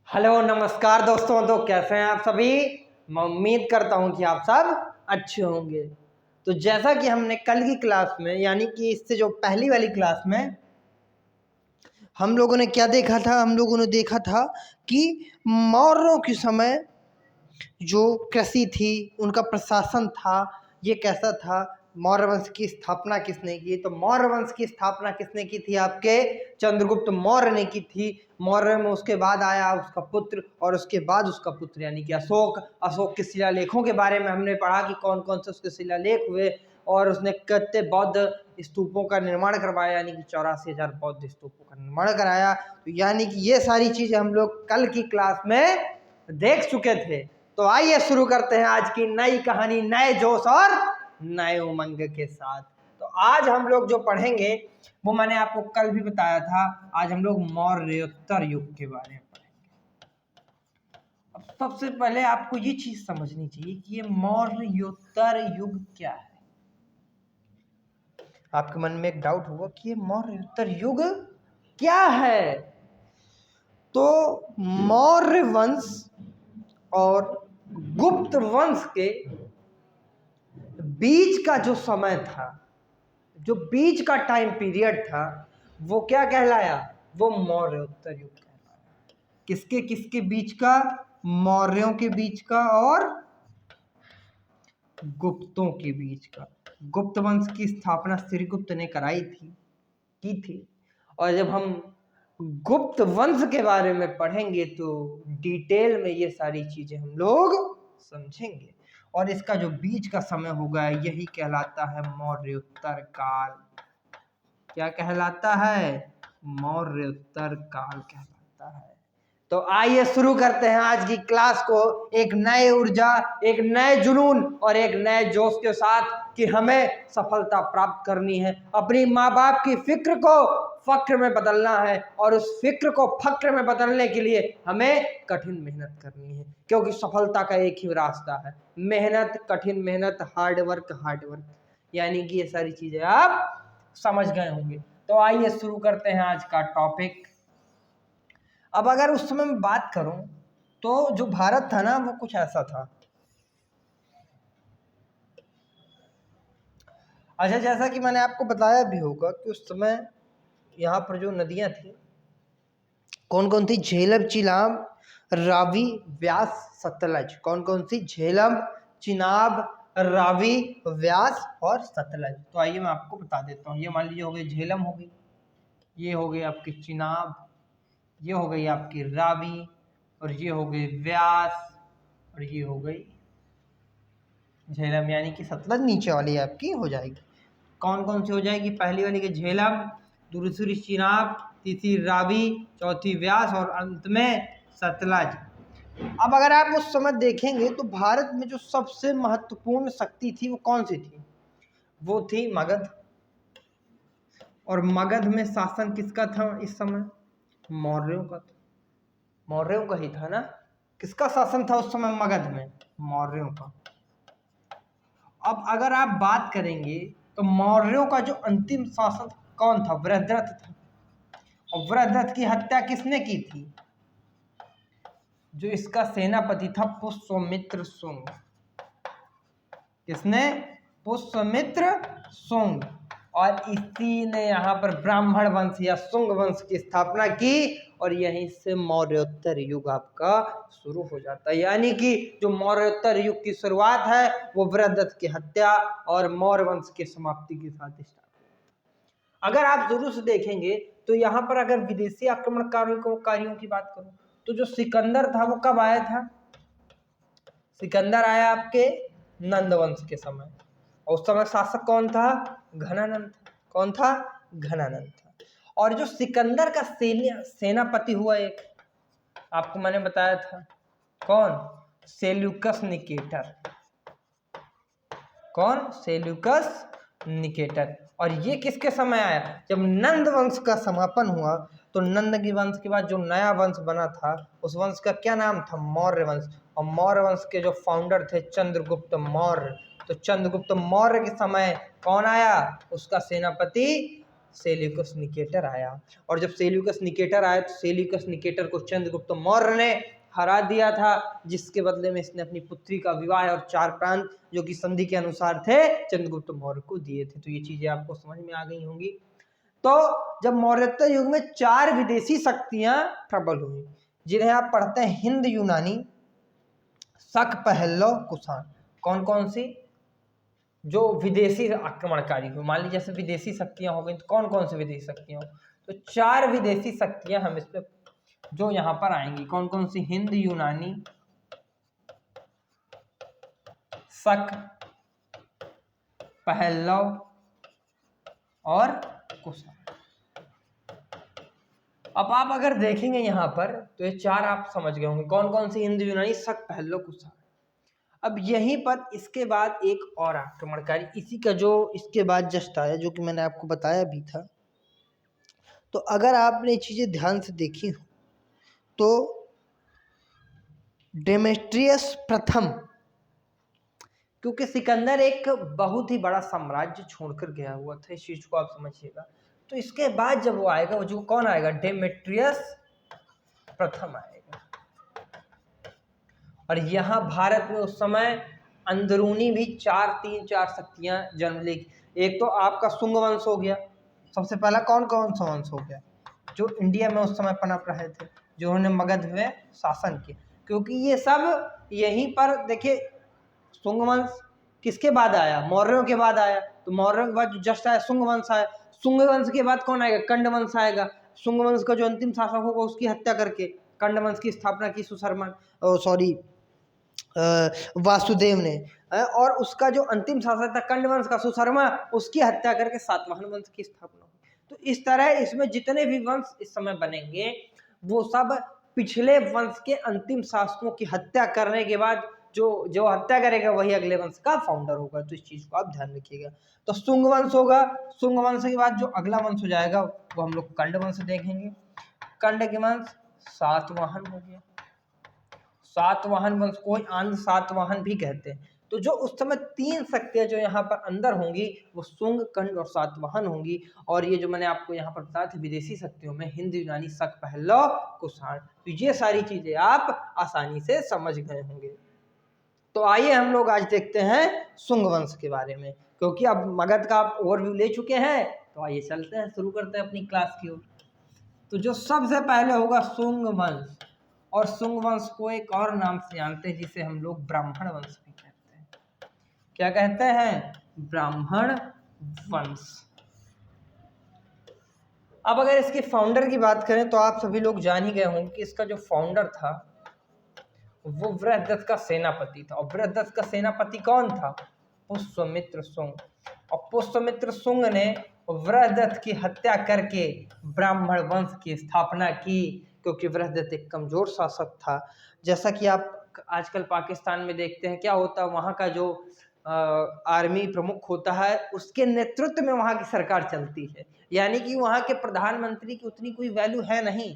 Hello नमस्कार दोस्तों। तो कैसे हैं आप सभी। मैं उम्मीद करता हूं कि आप सब अच्छे होंगे। तो जैसा कि हमने कल की क्लास में यानी कि इससे जो पहली वाली क्लास में हम लोगों ने क्या देखा था, हम लोगों ने देखा था कि मौर्यों के समय जो कृषि थी, उनका प्रशासन था, ये कैसा था। मौर्य वंश की स्थापना किसने की? तो मौर्य वंश की स्थापना किसने की थी? आपके चंद्रगुप्त मौर्य ने की थी। मौर्य में उसके बाद आया उसका पुत्र और उसके बाद उसका पुत्र यानी कि अशोक। अशोक के शिलालेखों के बारे में हमने पढ़ा कि कौन कौन से उसके शिलालेख हुए और उसने कितने बौद्ध स्तूपों का निर्माण करवाया, यानी कि 84,000 बौद्ध स्तूपों का निर्माण कराया। तो यानी कि ये सारी चीजें हम लोग कल की क्लास में देख चुके थे। तो आइए शुरू करते हैं आज की नई कहानी नए जोश और नए उमंग के साथ। तो आज हम लोग जो पढ़ेंगे वो मैंने आपको कल भी बताया था। आज हम लोग मौर्योत्तर युग के बारे में पढ़ेंगे। अब सबसे पहले आपको ये चीज समझनी चाहिए कि ये मौर्योत्तर युग क्या है। आपके मन में एक डाउट होगा कि ये मौर्योत्तर युग क्या है। तो मौर्य वंश और गुप्त वंश के बीच का जो समय था, जो बीच का टाइम पीरियड था, वो क्या कहलाया? वो मौर्योत्तर युग कहलाया। किसके किसके बीच का? मौर्यों के बीच का और गुप्तों के बीच का। गुप्त वंश की स्थापना श्रीगुप्त ने कराई थी, की थी। और जब हम गुप्त वंश के बारे में पढ़ेंगे तो डिटेल में ये सारी चीजें हम लोग समझेंगे। और इसका जो बीच का समय होगा यही कहलाता है मौर्योत्तर काल। क्या कहलाता है? मौर्योत्तर काल कहलाता है। तो आइए शुरू करते हैं आज की क्लास को एक नए ऊर्जा, एक नए जुनून और एक नए जोश के साथ कि हमें सफलता प्राप्त करनी है। अपनी माँ बाप की फिक्र को फक्र में बदलना है और उस फिक्र को फक्र में बदलने के लिए हमें कठिन मेहनत करनी है, क्योंकि सफलता का एक ही रास्ता है, मेहनत, कठिन मेहनत, हार्ड वर्क। यानी कि ये सारी चीजें आप समझ गए होंगे। तो आइए शुरू करते हैं आज का टॉपिक। अब अगर उस समय में बात करूं तो जो भारत था ना वो कुछ ऐसा था। अच्छा, जैसा कि मैंने आपको बताया भी होगा कि उस समय यहाँ पर जो नदियां थी कौन कौन थी? झेलम, चिनाब, रावी, व्यास, सतलज। कौन कौन सी? झेलम, चिनाब, रावी, व्यास और सतलज। तो आइए मैं आपको बता देता हूँ। ये मान लीजिए हो गई झेलम, हो गई, ये हो गई आपकी चिनाब, ये हो गई आपकी रावी और ये हो गई व्यास और ये हो गई झेलम। यानी कि सतलज नीचे वाली आपकी हो जाएगी। कौन कौन सी हो जाएगी? पहली वाली की झेलम, दूसरी चिनाब, तीसरी रावी, चौथी व्यास और अंत में सतलज। अब अगर आप उस समय देखेंगे तो भारत में जो सबसे महत्वपूर्ण शक्ति थी वो कौन सी थी? वो थी मगध। और मगध में शासन किसका था इस समय? मौर्यों का था। मौर्यों का ही था ना। किसका शासन था उस समय मगध में? मौर्यों का। अब अगर आप बात करेंगे तो मौर्यों का जो अंतिम शासक कौन था? वृहद्रथ था। और वृहद्रथ की हत्या किसने की थी? जो इसका सेनापति था पुष्यमित्र शुंग। किसने? पुष्यमित्र शुंग। और इसी ने यहाँ पर ब्राह्मण वंश या शुंग वंश की स्थापना की और यहीं से मौर्योत्तर युग आपका शुरू हो जाता है। यानी कि जो मौर्योत्तर युग की शुरुआत है वो वृहद्रथ की हत्या और मौर्य वंश की समाप्ति के साथ स्टार्ट। अगर आप जरूर से देखेंगे तो यहाँ पर अगर विदेशी आक्रमणकारियों की बात करूं तो जो सिकंदर था वो कब आया था? सिकंदर आया आपके नंद वंश के समय। और उस समय शासक कौन था? घनानंद था। कौन था? घनानंद था। और जो सिकंदर का सेनापति हुआ एक, आपको मैंने बताया था, कौन? Seleucus Nicator. कौन? Seleucus Nicator. और ये किसके समय आया? जब नंद वंश का समापन हुआ। तो नंद के वंश के बाद जो नया वंश बना था उस वंश का क्या नाम था? मौर्य वंश। और मौर्य वंश के जो फाउंडर थे चंद्रगुप्त मौर्य। तो चंद्रगुप्त मौर्य के समय कौन आया? उसका सेनापति सेल्यूकस निकेटर आया। और जब सेल्यूकस निकेटर आया तो सेल्यूकस निकेटर को चंद्रगुप्त मौर्य ने हरा दिया था, जिसके बदले में इसने अपनी पुत्री का विवाह और 4 प्रांत जो कि संधि के अनुसार थे चंद्रगुप्त मौर्य को दिए थे। तो ये चीजें आपको समझ में आ गई होंगी। तो जब मौर्योत्तर युग में 4 विदेशी शक्तियां प्रबल हुई, जिन्हें आप पढ़ते हैं हिंद यूनानी, शक, पहल्लव, कुषाण। कौन कौन सी? जो विदेशी आक्रमणकारी हो, मान लीजिए जैसे विदेशी शक्तियां हो गई, तो कौन कौन सी विदेशी शक्तियां हो? तो 4 विदेशी शक्तियां हम इसमें जो यहाँ पर आएंगी, कौन कौन सी? हिंद यूनानी, शक, पहल्लव और कुषाण। अब आप अगर देखेंगे यहाँ पर तो ये 4 आप समझ गए होंगे, कौन कौन सी? हिंद यूनानी, शक, पहल्लव, कुषाण। अब यहीं पर इसके बाद एक और आक्रमणकारी इसी का जो इसके बाद जस्ट आया, जो कि मैंने आपको बताया भी था। तो अगर आपने ये चीजें ध्यान से देखी हो तो डेमेट्रियस प्रथम, क्योंकि सिकंदर एक बहुत ही बड़ा साम्राज्य छोड़कर गया हुआ था, इस चीज को आप समझिएगा। तो इसके बाद जब वो आएगा, वो जो कौन आएगा? डेमेट्रियस प्रथम आएगा। और यहाँ भारत में उस समय अंदरूनी भी 4 शक्तियां जन्म ली। एक तो आपका शुंग वंश हो गया, सबसे पहला कौन कौन सा वंश हो गया? जो इंडिया में उस समय पनप रहे थे, जो उन्होंने मगध में शासन किया। क्योंकि ये सब यहीं पर देखिए, शुंग वंश किसके बाद आया? मौर्यों के बाद आया। तो मौर्यों के बाद जो जस्ट आया शुंग वंश आया। शुंग वंश के बाद कौन आएगा? कंड वंश आएगा। शुंग वंश का जो अंतिम शासक होगा उसकी हत्या करके कंड वंश की स्थापना की वासुदेव ने। और उसका जो अंतिम शासक था कंड वंश का सुशर्मा, उसकी हत्या करके सातवाहन वंश की स्थापना हुई। तो इस तरह इसमें जितने भी वंश इस समय बनेंगे वो सब पिछले वंश के अंतिम शासकों की हत्या करने के बाद जो हत्या करेगा वही अगले वंश का फाउंडर होगा। तो इस चीज को आप ध्यान रखिएगा। तो शुंग वंश होगा, शुंग वंश के बाद जो अगला वंश हो जाएगा वो हम लोग कंड वंश देखेंगे। कंड के वंश सातवाहन हो गया। सातवाहन वंश को आंध्र सातवाहन भी कहते हैं। तो जो उस समय 3 शक्तियां जो यहाँ पर अंदर होंगी वो शुंग, कंड और सातवाहन होंगी। और ये जो मैंने आपको यहाँ पर बताया था विदेशी शक्तियों में हिंद यूनानी, शक, पहल्लव, कुषाण। तो ये सारी चीजें आप आसानी से समझ गए होंगे। तो आइए हम लोग आज देखते हैं शुंग वंश के बारे में, क्योंकि अब मगध का आप ओवरव्यू ले चुके हैं। तो आइए चलते हैं, शुरू करते हैं अपनी क्लास की ओर। तो जो सबसे पहले होगा शुंग वंश, और शुंग वंश को एक और नाम से जानते हैं जिसे हम लोग ब्राह्मण वंश भी कहते हैं। क्या कहते हैं? ब्राह्मण वंश। अब अगर इसके फाउंडर की बात करें तो आप सभी लोग जान ही गए होंगे कि इसका जो फाउंडर था वो बृहदत्त का सेनापति था। और बृहदत्त का सेनापति कौन था? पुष्यमित्र शुंग। और पुष्यमित्र शुंग ने बृहदत्त की हत्या करके ब्राह्मण वंश की स्थापना की, क्योंकि बृहदत्त एक कमजोर शासक था। जैसा कि आप आजकल पाकिस्तान में देखते हैं, क्या होता है, वहाँ का जो आर्मी प्रमुख होता है उसके नेतृत्व में वहाँ की सरकार चलती है, यानी कि वहाँ के प्रधानमंत्री की उतनी कोई वैल्यू है नहीं।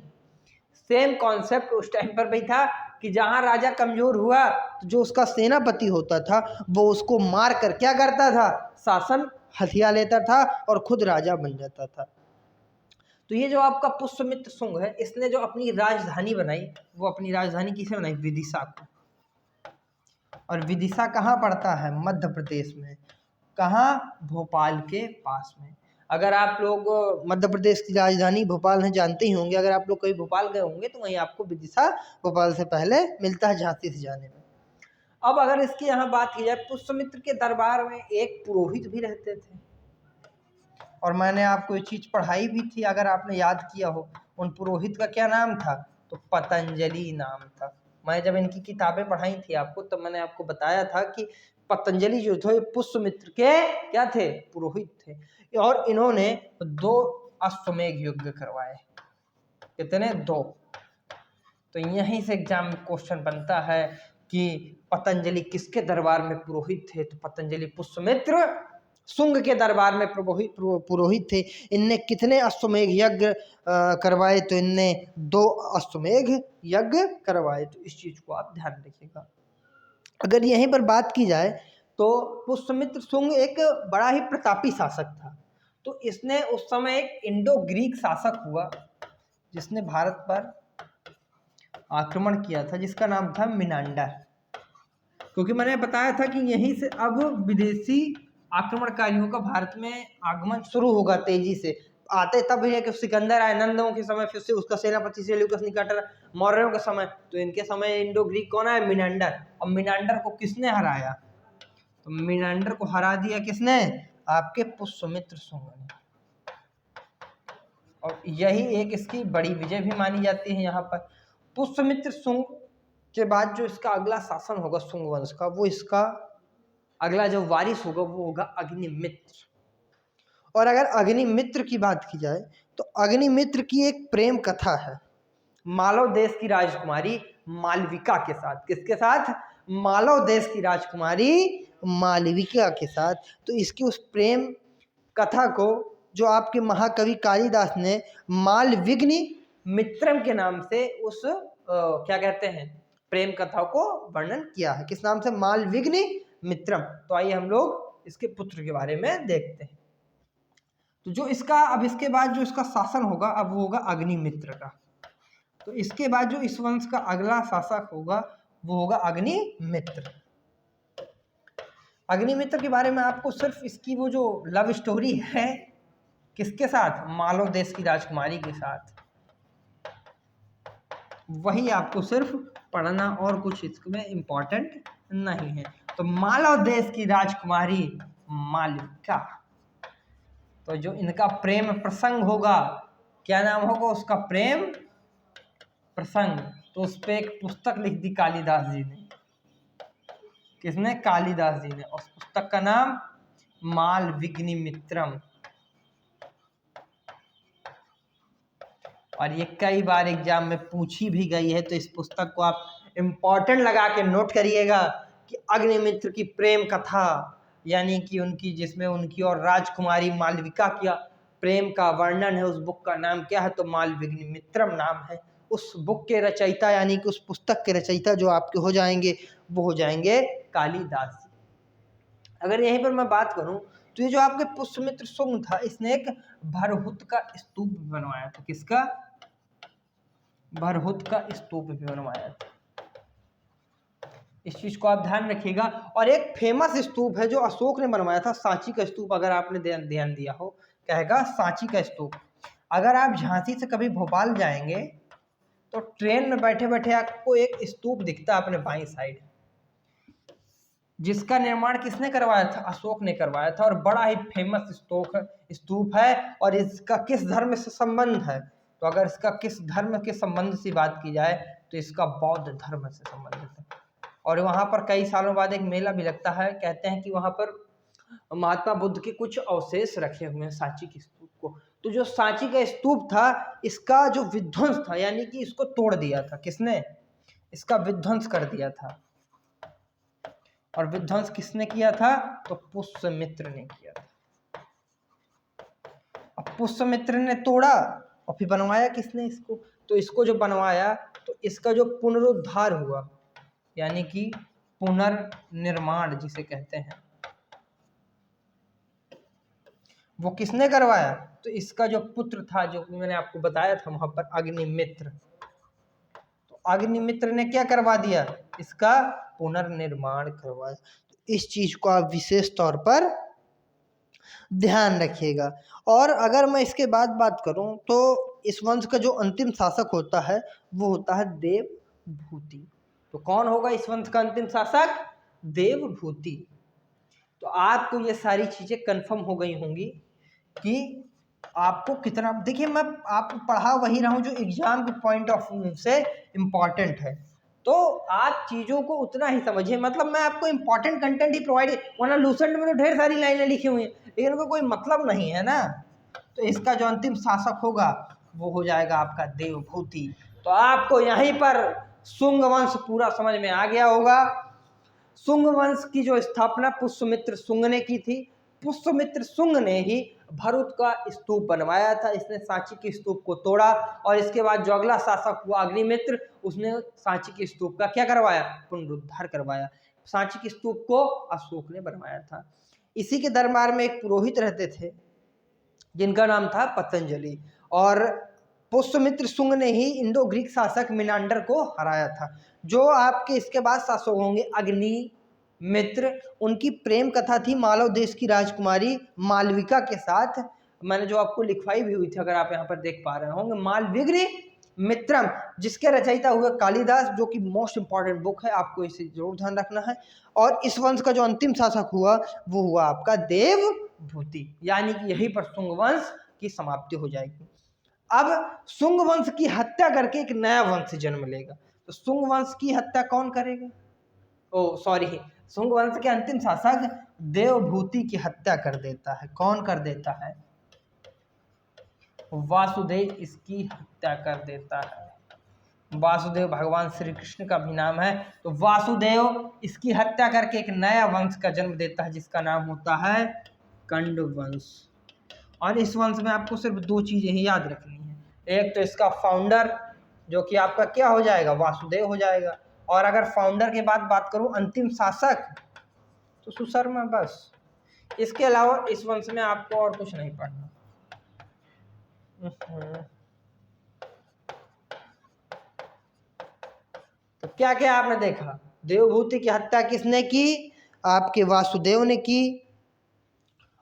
सेम कॉन्सेप्ट उस टाइम पर भी था कि जहाँ राजा कमजोर हुआ तो जो उसका सेनापति होता था वो उसको मार कर क्या करता था? शासन हथिया लेता था और खुद राजा बन जाता था। तो ये जो आपका पुष्यमित्र शुंग है, इसने जो अपनी राजधानी बनाई वो अपनी राजधानी किसे बनाई? विदिशा को। और विदिशा कहाँ पड़ता है? मध्य प्रदेश में। कहाँ? भोपाल के पास में। अगर आप लोग मध्य प्रदेश की राजधानी भोपाल है जानते ही होंगे, अगर आप लोग कहीं भोपाल गए होंगे तो वहीं आपको विदिशा भोपाल से पहले मिलता है झांसी से जाने में। अब अगर इसकी यहाँ बात की जाए, पुष्यमित्र के दरबार में एक पुरोहित भी रहते थे, और मैंने आपको ये चीज पढ़ाई भी थी, अगर आपने याद किया हो। उन पुरोहित का क्या नाम था? तो पतंजलि नाम था। मैं जब इनकी किताबें पढ़ाई थी आपको तब मैंने आपको बताया था कि पतंजलि जो थे पुष्यमित्र के क्या थे? पुरोहित थे। और इन्होंने 2 अश्वमेध यज्ञ करवाए। कितने? 2। तो यहीं से एग्जाम में क्वेश्चन बनता है कि पतंजलि किसके दरबार में पुरोहित थे? तो पतंजलि पुष्यमित्र शुंग के दरबार में पुरोहित थे। इनने कितने अश्वमेध यज्ञ करवाए? तो इनने 2 अश्वमेध यज्ञ करवाए। तो इस चीज को आप ध्यान रखिएगा। अगर यहीं पर बात की जाए तो पुष्यमित्र शुंग एक बड़ा ही प्रतापी शासक था। तो इसने उस समय एक इंडो ग्रीक शासक हुआ जिसने भारत पर आक्रमण किया था, जिसका नाम था मिनांडर। क्योंकि मैंने बताया था कि यहीं से अब विदेशी आक्रमणकारियों का भारत में आगमन शुरू होगा तेजी से। आते तब है कि सिकंदर आए नंदों के समय, फिर से उसका सेनापति सेल्यूकस निकाटर मौर्यों के समय, तो इनके समय इंडो ग्रीक कौन आया? मिनांडर। और मिनांडर को किसने हराया? तो मिनांडर को हरा दिया किसने? आपके पुष्यमित्र शुंग ने। और यही एक इसकी बड़ी विजय भी मानी जाती है यहाँ पर। पुष्यमित्र शुंग के बाद जो इसका अगला शासन होगा शुंग वंश का, वो इसका अगला जो वारिस होगा वो होगा अग्निमित्र। और अगर अग्निमित्र की बात की जाए तो अग्निमित्र की एक प्रेम कथा है मालव देश की राजकुमारी मालविका के साथ। किसके साथ? मालव देश की राजकुमारी मालविका के साथ। तो इसकी उस प्रेम कथा को जो आपके महाकवि कालिदास ने मालविग्नि मित्रम के नाम से उस क्या कहते हैं प्रेम कथा को वर्णन किया है। किस नाम से? मालविग्नि मित्रम। तो आइए हम लोग इसके पुत्र के बारे में देखते हैं। तो जो इसका अब इसके बाद जो इसका शासन होगा अब वो होगा अग्निमित्र का। तो इसके बाद जो इस वंश का अगला शासक होगा वो होगा अग्निमित्र। अग्निमित्र के बारे में आपको सिर्फ इसकी वो जो लव स्टोरी है किसके साथ? मालव देश की राजकुमारी के साथ, वही आपको सिर्फ पढ़ना, और कुछ इसमें इम्पोर्टेंट नहीं है। तो मालव देश की राजकुमारी मालविका, तो जो इनका प्रेम प्रसंग होगा, क्या नाम होगा उसका? प्रेम प्रसंग। तो उस पर एक पुस्तक लिख दी कालिदास जी ने। किसने? कालिदास जी ने। उस पुस्तक का नाम मालविग्नि मित्रम। और ये कई बार एग्जाम में पूछी भी गई है, तो इस पुस्तक को आप इम्पोर्टेंट लगा के नोट करिएगा कि अग्निमित्र की प्रेम कथा, यानी कि उनकी जिसमें उनकी और राजकुमारी मालविका का प्रेम का वर्णन है, उस बुक का नाम क्या है? तो मालविग्नि मित्रम नाम है। उस बुक के रचयिता यानी कि उस पुस्तक के रचयिता जो आपके हो जाएंगे वो हो जाएंगे कालिदास जी। अगर यहीं पर मैं बात करूं तो ये जो आपके पुष्यमित्र शुंग था, इसने एक भरहुत का स्तूप भी बनवाया था। किसका? भरहुत का स्तूप भी बनवाया था। इस चीज को आप ध्यान रखिएगा। और एक फेमस स्तूप है जो अशोक ने बनवाया था, सांची का स्तूप। अगर आपने ध्यान दिया हो, कहेगा सांची का स्तूप। अगर आप झांसी से कभी भोपाल जाएंगे तो ट्रेन में बैठे बैठे आपको एक स्तूप दिखता है अपने बाईं साइड, जिसका निर्माण किसने करवाया था? अशोक ने करवाया था। और बड़ा ही फेमस स्तूप है। और इसका किस धर्म से संबंध है? तो अगर इसका किस धर्म के संबंध से बात की जाए तो इसका बौद्ध धर्म से संबंधित है। और वहां पर कई सालों बाद एक मेला भी लगता है। कहते हैं कि वहां पर महात्मा बुद्ध के कुछ अवशेष रखे हुए हैं सांची के स्तूप को। तो जो सांची का स्तूप था, इसका जो विध्वंस था, यानी कि इसको तोड़ दिया था। किसने? इसका विध्वंस कर दिया था। और विध्वंस किसने किया था? तो पुष्यमित्र ने किया था। अब पुष्यमित्र ने तोड़ा और फिर बनवाया किसने इसको? तो इसको जो बनवाया तो इसका जो पुनरुद्धार हुआ, यानी कि पुनर्निर्माण जिसे कहते हैं, वो किसने करवाया? तो इसका जो पुत्र था, जो मैंने आपको बताया था वहां पर, अग्निमित्र। तो अग्निमित्र ने क्या करवा दिया? इसका पुनर्निर्माण करवाया। तो इस चीज को आप विशेष तौर पर ध्यान रखिएगा। और अगर मैं इसके बाद बात करूं तो इस वंश का जो अंतिम शासक होता है वो होता है देवभूति। तो कौन होगा इस वंश का अंतिम शासक? देवभूति। तो आपको ये सारी चीजें कंफर्म हो गई होंगी कि आपको कितना, देखिए मैं आपको पढ़ा वही रहा हूं जो एग्जाम के पॉइंट ऑफ व्यू से इम्पॉर्टेंट है। तो आप चीजों को उतना ही समझिए, मतलब मैं आपको इम्पोर्टेंट कंटेंट ही प्रोवाइड, वरना लूसेंट में तो ढेर सारी लाइनें लिखी हुई हैं लेकिन उनका कोई मतलब नहीं है ना। तो इसका जो अंतिम शासक होगा वो हो जाएगा आपका देवभूति। तो आपको यहीं पर शुंग वंश पूरा समझ में आ गया होगा। शुंग वंश की जो स्थापना पुष्यमित्र शुंग ने की थी। पुष्यमित्र शुंग ने ही भरुत का स्तूप बनवाया था। इसने सांची के स्तूप को तोड़ा और इसके बाद जो अगला शासक हुआ अग्निमित्र, उसने सांची के स्तूप का क्या करवाया? पुनरुद्धार करवाया। सांची के स्तूप को अशोक ने बनवाया था। इसी के दरबार में एक पुरोहित रहते थे जिनका नाम था पतंजलि। और पुष्यमित्र शुंग ने ही इंडो ग्रीक शासक मिनांडर को हराया था। जो आपके इसके बाद शासक होंगे अग्नि मित्र, उनकी प्रेम कथा थी मालव देश की राजकुमारी मालविका के साथ। मैंने जो आपको लिखवाई भी हुई थी, अगर आप यहाँ पर देख पा रहे होंगे, मालविग्री मित्रम, जिसके रचयिता हुए कालिदास, जो कि मोस्ट इंपॉर्टेंट बुक है, आपको इसे जरूर ध्यान रखना है। और इस वंश का जो अंतिम शासक हुआ वो हुआ आपका देवभूति, यानी कि यहीं पर शुंग वंश की समाप्ति हो जाएगी। अब शुंग वंश की हत्या करके एक नया वंश जन्म लेगा। तो शुंग वंश की हत्या कौन करेगा? ओ सॉरी, शुंग वंश के अंतिम शासक देवभूति की हत्या कर देता है। कौन कर देता है? वासुदेव इसकी हत्या कर देता है। वासुदेव भगवान श्री कृष्ण का भी नाम है। तो वासुदेव इसकी हत्या करके एक नया वंश का जन्म देता है, जिसका नाम होता है कंड वंश। और इस वंश में आपको सिर्फ दो चीजें ही याद रखनी है। एक तो इसका फाउंडर, जो कि आपका क्या हो जाएगा? वासुदेव हो जाएगा। और अगर फाउंडर के बाद बात करूं अंतिम शासक, तो सुशर्मा, बस। इसके अलावा इस वंश में आपको और कुछ नहीं पढ़ना। तो क्या क्या आपने देखा? देवभूति की हत्या किसने की? आपके वासुदेव ने की।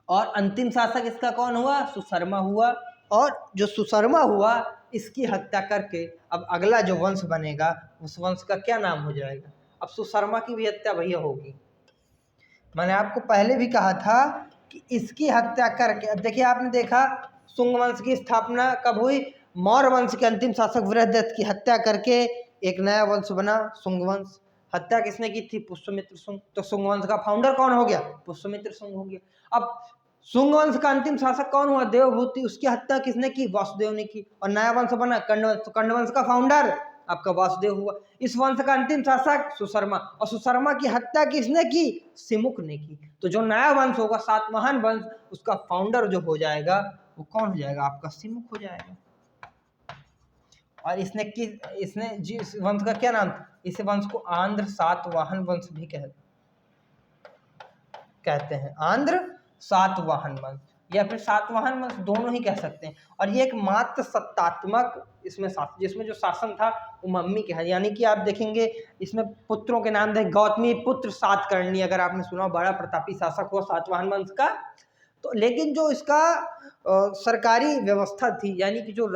और अंतिम शासक इसका कौन हुआ? सुशर्मा हुआ। और जो सुशर्मा हुआ, इसकी हत्या करके अब अगला जो वंश बनेगा उस वंश का क्या नाम हो जाएगा? अब सुशर्मा की भी हत्या भैया होगी। मैंने आपको पहले भी कहा था कि इसकी हत्या करके, अब देखिए आपने देखा शुंग वंश की स्थापना कब हुई? मौर्य वंश के अंतिम शासक बृहदत्त की हत्या करके एक नया वंश बना शुंग वंश। हत्या किसने की थी? पुष्यमित्र शुंग। तो शुंग वंश का फाउंडर कौन हो गया? पुष्यमित्र शुंग हो गया। अब शुंग वंश का अंतिम शासक कौन हुआ? देवभूति। उसकी हत्या किसने की? वासुदेव ने की। और नया वंश बना कंड वंश। तो कंड वंश का फाउंडर आपका वासुदेव हुआ। इस वंश का अंतिम शासक सुशर्मा। और सुशर्मा की हत्या किसने की? सिमुक ने की। तो जो नया वंश होगा सातवाहन वंश, उसका फाउंडर जो हो जाएगा वो कौन हो जाएगा? आपका सिमुक हो जाएगा। और इसने जिस वंश का क्या नाम था? इस वंश को आंध्र सातवाहन वंश भी कहते हैं। आंध्र सातवाहन वंश या फिर सातवाहन वंश, दोनों ही कह सकते हैं। और ये एक मात्र सत्तात्मक इसमें जिसमें जो शासन था वो मम्मी के है। यानी कि आप देखेंगे इसमें पुत्रों के नाम दें, गौतमी पुत्र सातकर्णी, अगर आपने सुना, बड़ा प्रतापी शासक हुआ सातवाहन वंश का। तो लेकिन जो इसका सरकारी व्यवस्था थी, यानी कि जो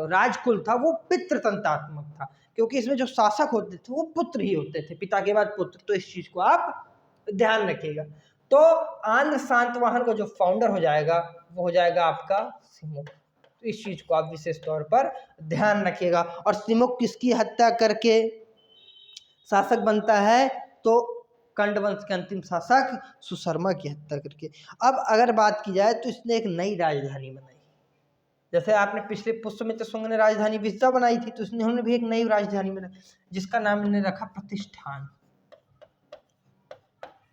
राजकुल था, वो पितृतंत्रात्मक था, क्योंकि इसमें जो शासक होते थे वो पुत्र ही होते थे, पिता के बाद पुत्र। तो इस चीज को आप ध्यान रखिएगा। तो आंध्र सातवाहन का जो फाउंडर हो जाएगा वो हो जाएगा आपका सिमुक। तो इस चीज को आप विशेष तौर पर ध्यान रखिएगा। और सिमुक किसकी हत्या करके शासक बनता है? तो कंड वंश के अंतिम शासक सुशर्मा की हत्या करके। अब अगर बात की जाए तो इसने एक नई राजधानी बनाई। जैसे आपने पिछले पुष्यमित्र शुंग ने राजधानी विदिशा बनाई थी, तो इन्होंने भी एक नई राजधानी बनाई, जिसका नाम इन्होंने रखा प्रतिष्ठान।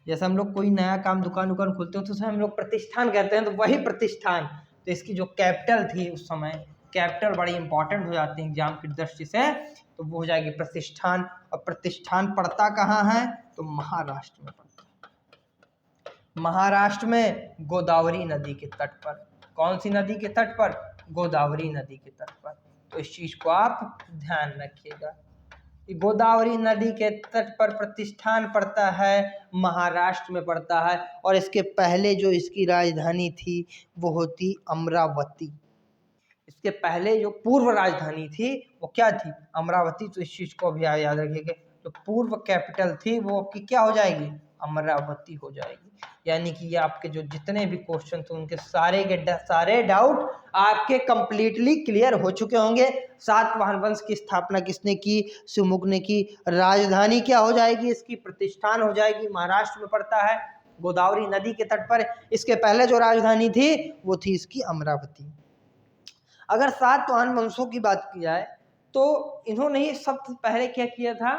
जैसे हम लोग कोई नया काम दुकान खोलते हैं तो उसे हम लोग प्रतिष्ठान कहते हैं, तो वही प्रतिष्ठान। तो इसकी जो कैपिटल थी उस समय, कैपिटल बड़ी इंपॉर्टेंट हो जाती है एग्जाम की दृष्टि से, तो वो हो जाएगी प्रतिष्ठान। और प्रतिष्ठान पड़ता कहाँ है? तो महाराष्ट्र में पड़ता है। महाराष्ट्र में गोदावरी नदी के तट पर। कौन सी नदी के तट पर? गोदावरी नदी के तट पर। तो इस चीज को आप ध्यान रखिएगा। गोदावरी नदी के तट पर प्रतिष्ठान पड़ता है, महाराष्ट्र में पड़ता है। और इसके पहले जो इसकी राजधानी थी वो होती अमरावती। इसके पहले जो पूर्व राजधानी थी वो क्या थी? अमरावती। तो इस चीज को भी याद रखिएगा, जो पूर्व कैपिटल थी वो की क्या हो जाएगी? अमरावती हो जाएगी। यानी कि ये आपके जो जितने भी क्वेश्चन थे उनके सारे डाउट आपके कंप्लीटली क्लियर हो चुके होंगे। सातवाहन वंश की स्थापना किसने की? सिमुक ने की। राजधानी क्या हो जाएगी इसकी? प्रतिष्ठान हो जाएगी। महाराष्ट्र में पड़ता है, गोदावरी नदी के तट पर। इसके पहले जो राजधानी थी वो थी इसकी अमरावती। अगर सातवाहन वंशों की बात की जाए तो इन्होंने ही सबसे पहले क्या किया था?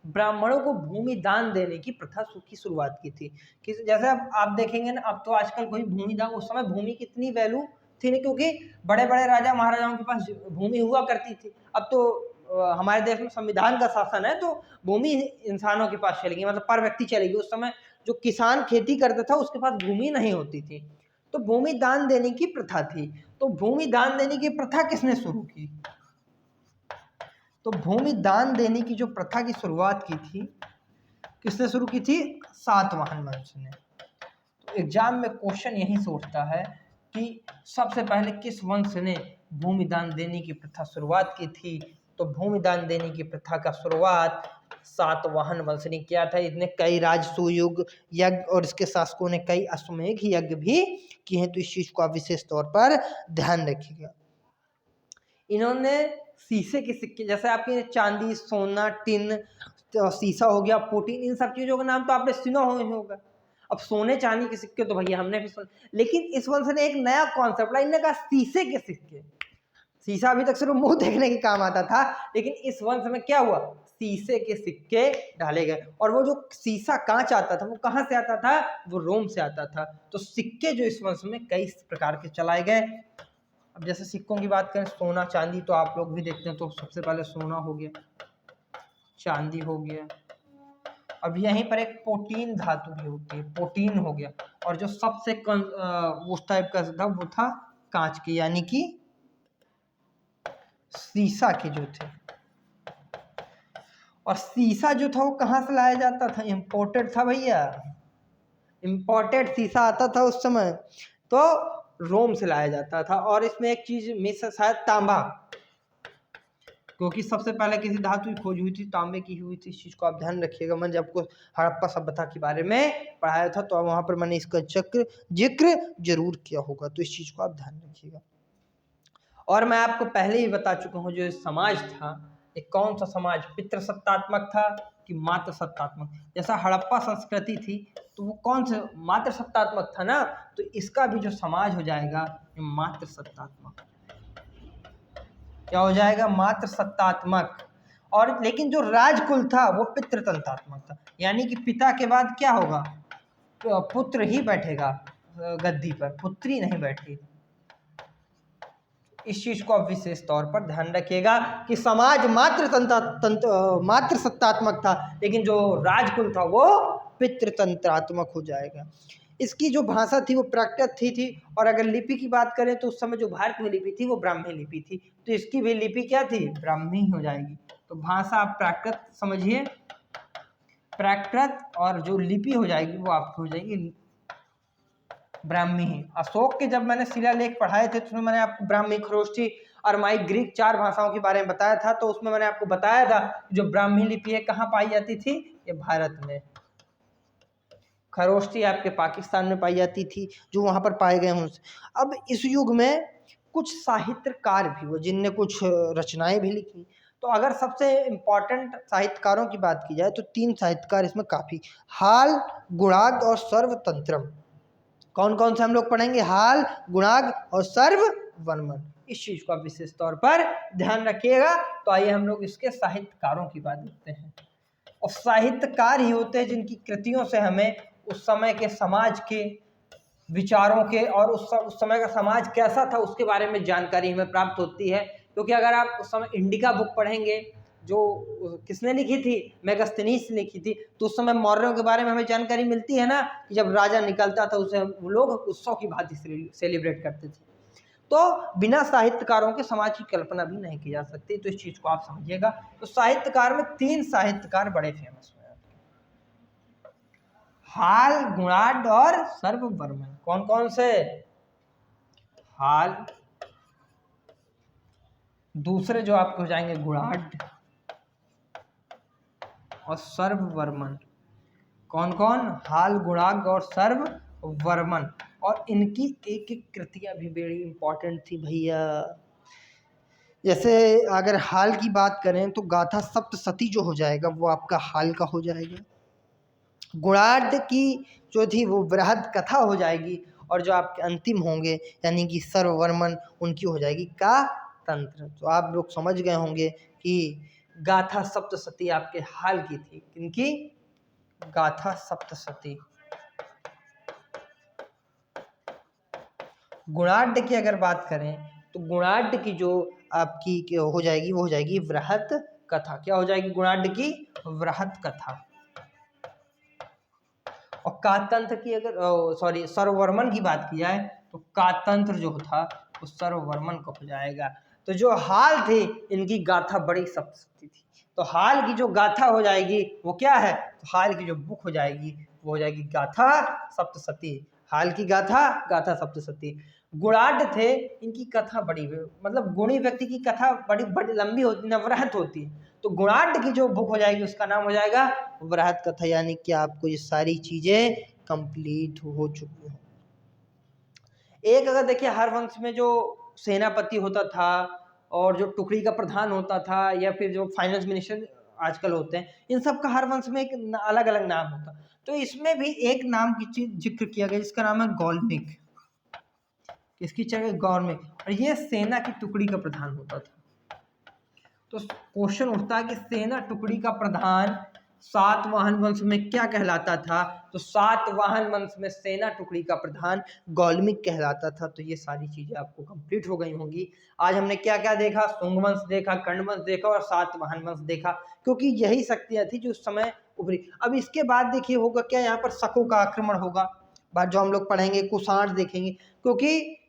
ब्राह्मणों को भूमि दान देने की प्रथा की शुरुआत की थी। कि जैसे अब आप देखेंगे ना, अब तो आजकल कोई भूमि दान, उस समय भूमि की इतनी वैल्यू थी नहीं, क्योंकि बड़े बड़े राजा महाराजाओं के पास भूमि हुआ करती थी। अब तो हमारे देश में संविधान का शासन है, तो भूमि इंसानों के पास चलेगी, मतलब पर व्यक्ति चलेगी। उस समय जो किसान खेती करता था उसके पास भूमि नहीं होती थी। तो भूमि दान देने की प्रथा थी। तो भूमि दान देने की प्रथा किसने शुरू की? तो भूमि दान देने की जो प्रथा की शुरुआत की थी, किसने शुरू की थी? सातवाहन वंश ने। तो एग्जाम में क्वेश्चन यही से उठता है कि सबसे पहले किस वंश ने भूमि दान देने की प्रथा शुरुआत की थी? तो भूमि दान देने की प्रथा का शुरुआत सातवाहन वंश ने किया था। इसने कई राजसूय यज्ञ और इसके शासकों ने कई अश्वमेध यज्ञ भी किए हैं। तो इस चीज को आप विशेष तौर पर ध्यान रखिएगा। इन्होंने शीशे के सिक्के, जैसे आपके चांदी, सोना, टिन, शीशा हो गया, पुटीन, इन सब चीजों का नाम तो आपने सुना होगा। अब सोने चांदी के सिक्के तो भैया हमने भी सुना, लेकिन इस वंश ने एक नया कॉन्सेप्ट लाया, इन्होंने कहा शीशे के सिक्के। शीशा अभी तक सिर्फ मुंह देखने के काम आता था, लेकिन इस वंश में क्या हुआ? शीशे के सिक्के डाले गए। और वो जो शीशा कांच आता था वो कहाँ से आता था? वो रोम से आता था। तो सिक्के जो इस वंश में कई प्रकार के चलाए गए। अब जैसे सिक्कों की बात करें, सोना चांदी तो आप लोग भी देखते हैं, तो सबसे पहले सोना हो गया, चांदी हो गया, अब यहीं पर एक प्रोटीन धातु भी होती है, प्रोटीन हो गया। और जो सबसे उस टाइप का था वो था कांच की, यानी कि शीशा के जो थे। और शीशा जो था वो कहाँ से लाया जाता था? इम्पोर्टेड था भैया, इम्पोर्टेड शीशा आता था उस समय, तो रोम से लाया जाता था। और इसमें एक चीज मिस है, शायद तांबा, क्योंकि सबसे पहले किसी धातु की खोज हुई थी, तांबे की हुई थी। इस चीज को आप ध्यान रखिएगा। मैंने जब आपको हड़प्पा सभ्यता के बारे में पढ़ाया था तो वहां पर मैंने इसका जिक्र जरूर किया होगा, तो इस चीज को आप ध्यान रखिएगा। और मैं आपको पहले ही बता चुका हूँ, जो समाज था एक कौन सा समाज, पितृसत्तात्मक था कि मातृ सत्तात्मक? जैसा हड़प्पा संस्कृति थी तो वो कौन से मातृ सत्तात्मक था ना, तो इसका भी जो समाज हो जाएगा ये मातृ सत्तात्मक। क्या हो जाएगा? मातृ सत्तात्मक। और लेकिन जो राजकुल था वो पितृतंत्रात्मक था, यानी कि पिता के बाद क्या होगा? पुत्र ही बैठेगा गद्दी पर, पुत्री नहीं बैठेगी। इस चीज को आप विशेष तौर पर ध्यान रखिएगा कि समाज मातृ सत्तात्मक था, लेकिन जो राजकुल था वो पितृतंत्रात्मक हो जाएगा। इसकी जो भाषा थी वो प्राकृत थी। और अगर लिपि की बात करें तो उस समय जो भारत में लिपि थी वो ब्राह्मी लिपि थी, तो इसकी भी लिपि क्या थी? ब्राह्मी हो जाएगी। तो भाषा आप प्राकृत समझिए, प्राकृत, और जो लिपि हो जाएगी वो आपकी हो जाएगी ब्राह्मी ही। अशोक के जब मैंने शिलालेख पढ़ाए थे तो उसमें मैंने आपको ब्राह्मी, खरोष्ठी, अरमाई, ग्रीक 4 भाषाओं के बारे में बताया था। तो उसमें मैंने आपको बताया था जो ब्राह्मी लिपि है कहाँ पाई जाती थी? ये भारत में। खरोष्ठी आपके पाकिस्तान में पाई जाती थी, जो वहां पर पाए गए हों। अब इस युग में कुछ साहित्यकार भी हुए जिनने कुछ रचनाएं भी लिखी। तो अगर सबसे इम्पोर्टेंट साहित्यकारों की बात की जाए तो 3 साहित्यकार इसमें काफी, हाल, गुणाग और सर्वतंत्रम। कौन कौन से हम लोग पढ़ेंगे? हाल, गुणाग और सर्ववर्मन। इस चीज को आप विशेष तौर पर ध्यान रखिएगा। तो आइए हम लोग इसके साहित्यकारों की बात करते हैं। और साहित्यकार ही होते हैं जिनकी कृतियों से हमें उस समय के समाज के विचारों के और उस समय का समाज कैसा था उसके बारे में जानकारी हमें प्राप्त होती है। क्योंकि अगर आप उस समय इंडिका बुक पढ़ेंगे, जो किसने लिखी थी? मेगास्थनीज ने लिखी थी, तो उस समय मौर्यों के बारे में हमें जानकारी मिलती है ना कि जब राजा निकलता था उसे वो लोग उत्सव की भांति सेलिब्रेट करते थे। तो बिना साहित्यकारों के समाज की कल्पना भी नहीं की जा सकती, तो इस चीज को आप समझिएगा। तो साहित्यकार में 3 साहित्यकार बड़े फेमस हुए, हाल, गुणाढ्य और सर्ववर्मन। कौन कौन से? हाल, दूसरे जो आपके हो जाएंगे गुणाढ्य और सर्ववर्मन। कौन कौन? हाल, गुणाढ्य और सर्ववर्मन। और इनकी एक एक कृतियां भी बड़ी इंपॉर्टेंट थी भैया। जैसे अगर हाल की बात करें तो गाथा सप्तशती जो हो जाएगा वो आपका हाल का हो जाएगा। गुणाढ्य की जो थी वो बृहद कथा हो जाएगी। और जो आपके अंतिम होंगे यानी कि सर्ववर्मन, उनकी हो जाएगी का तंत्र। तो आप लोग समझ गए होंगे कि गाथा सप्तशती आपके हाल की थी। किनकी? गाथा सप्तशती। गुणाढ्य की अगर बात करें तो गुणाढ्य की जो आपकी हो जाएगी वो हो जाएगी वृहत कथा। क्या हो जाएगी? गुणाढ्य की वृहत कथा। और कातंत्र की अगर सर्ववर्मन की बात की जाए तो कातंत्र जो था वो सर्ववर्मन को हो जाएगा। तो जो हाल थे इनकी गाथा बड़ी सप्तशती थी, तो हाल की जो गाथा हो जाएगी वो क्या है, तो हाल की जो बुक हो जाएगी वो हो जाएगी गाथा सप्तशती। हाल की गाथा गाथा सप्तशती। गुणाढ़ थे, इनकी कथा बड़ी, मतलब गुणी व्यक्ति की कथा बड़ी बड़ी लंबी होती, नवरहत होती है। तो गुणाढ़ की जो बुक हो जाएगी उसका नाम हो जाएगा वृहत कथा। यानी कि आपको ये सारी चीजें कंप्लीट हो चुकी हैं। एक अगर देखिए हरवंश में जो सेनापति होता था और जो टुकड़ी का प्रधान होता था या फिर जो फाइनेंस मिनिस्टर आजकल होते हैं, इन सब का हरवंश में एक अलग अलग नाम होता। तो इसमें भी एक नाम की चीज जिक्र किया गया जिसका नाम है गौल्मिक। किसकी जगह, गौल्मिक। और ये सेना की टुकड़ी का प्रधान होता था। तो क्वेश्चन उठता है कि सेना टुकड़ी का प्रधान सातवाहन वंश में क्या कहलाता था, तो सातवाहन वंश में सेना टुकड़ी का प्रधान गौल्मिक कहलाता था। तो ये सारी चीजें आपको कंप्लीट हो गई होंगी। आज हमने क्या क्या देखा, शुंग वंश देखा, कर्ण वंश देखा और सातवाहन वंश देखा, क्योंकि यही शक्तियां थी जो उस समय उभरी। अब इसके बाद देखिए होगा क्या, यहाँ पर शकों का आक्रमण होगा, बाद जो हम लोग पढ़ेंगे कुषाण देखेंगे, क्योंकि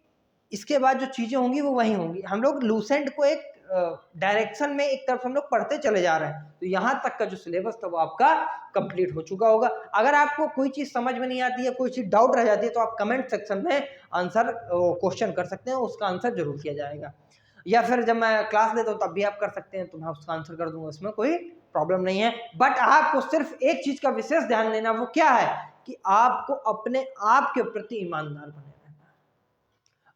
इसके बाद जो चीजें होंगी वो वही होंगी। हम लोग लूसेंट को एक डायरेक्शन में एक तरफ हम लोग पढ़ते चले जा रहे हैं, तो यहाँ तक का जो सिलेबस था वो आपका कंप्लीट हो चुका होगा। अगर आपको कोई चीज समझ में नहीं आती है, कोई चीज डाउट रह जाती है, तो आप कमेंट सेक्शन में आंसर क्वेश्चन कर सकते हैं, उसका आंसर जरूर किया जाएगा। या फिर जब मैं क्लास लेता हूँ तब भी आप कर सकते हैं, तो मैं उसका आंसर कर दूंगा, उसमें कोई प्रॉब्लम नहीं है। बट आपको सिर्फ एक चीज का विशेष ध्यान देना, वो क्या है कि आपको अपने आप के प्रति ईमानदार बने।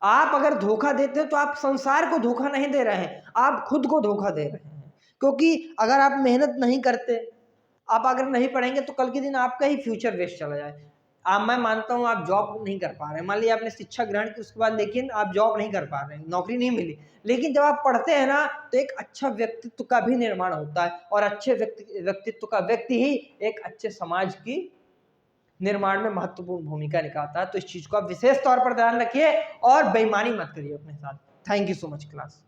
आप अगर धोखा देते हो तो आप संसार को धोखा नहीं दे रहे हैं, आप खुद को धोखा दे रहे हैं। क्योंकि अगर आप मेहनत नहीं करते, आप अगर नहीं पढ़ेंगे, तो कल के दिन आपका ही फ्यूचर वेस्ट चला जाए। मैं मानता हूं आप जॉब नहीं कर पा रहे हैं, मान लिया आपने शिक्षा ग्रहण की, उसके बाद लेकिन आप जॉब नहीं कर पा रहे हैं, नौकरी नहीं मिली, लेकिन जब आप पढ़ते हैं ना, तो एक अच्छा व्यक्तित्व का भी निर्माण होता है, और अच्छे व्यक्तित्व का व्यक्ति ही एक अच्छे समाज की निर्माण में महत्वपूर्ण भूमिका निभाता है। तो इस चीज को आप विशेष तौर पर ध्यान रखिए और बेईमानी मत करिए अपने साथ। Thank you so much class.